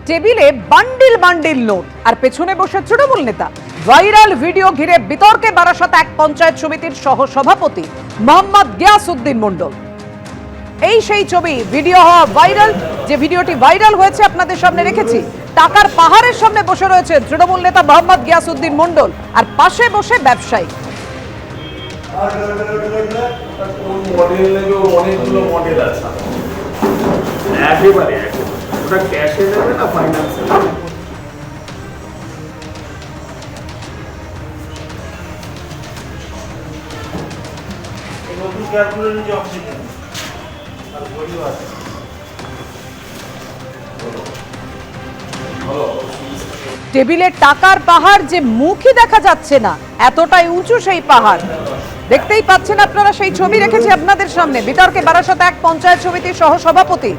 টেবিলে bundle bundle note আর পেছনে বসে তৃণমূল নেতা। ভাইরাল ভিডিও ঘিরে বিতর্কে বারাসাত এক পঞ্চায়েত সমিতির সহ সভাপতি মোহাম্মদ গিয়াসউদ্দিন মণ্ডল। এই সেই ছবি, ভিডিও হওয়া ভাইরাল। যে ভিডিওটি ভাইরাল হয়েছে আপনাদের সামনে রেখেছি। টাকার পাহাড়ের সামনে বসে রয়েছে তৃণমূল নেতা মোহাম্মদ গিয়াসউদ্দিন মণ্ডল আর পাশে বসে ব্যবসায়ী। অনেকগুলো মডেল আছে, একেবারে ওটা ক্যাশে নেবে না ফাইন্যান্সে নেবে। টেবিলে টাকার পাহাড়, যে মুখই দেখা যাচ্ছে না, এতটাই উঁচু সেই পাহাড়। দেখতেই পাচ্ছেন আপনারা, সেই ছবি রেখেছি আপনাদের সামনে। বিতর্কে বারাসাত এক পঞ্চায়েত সমিতির সহ সভাপতি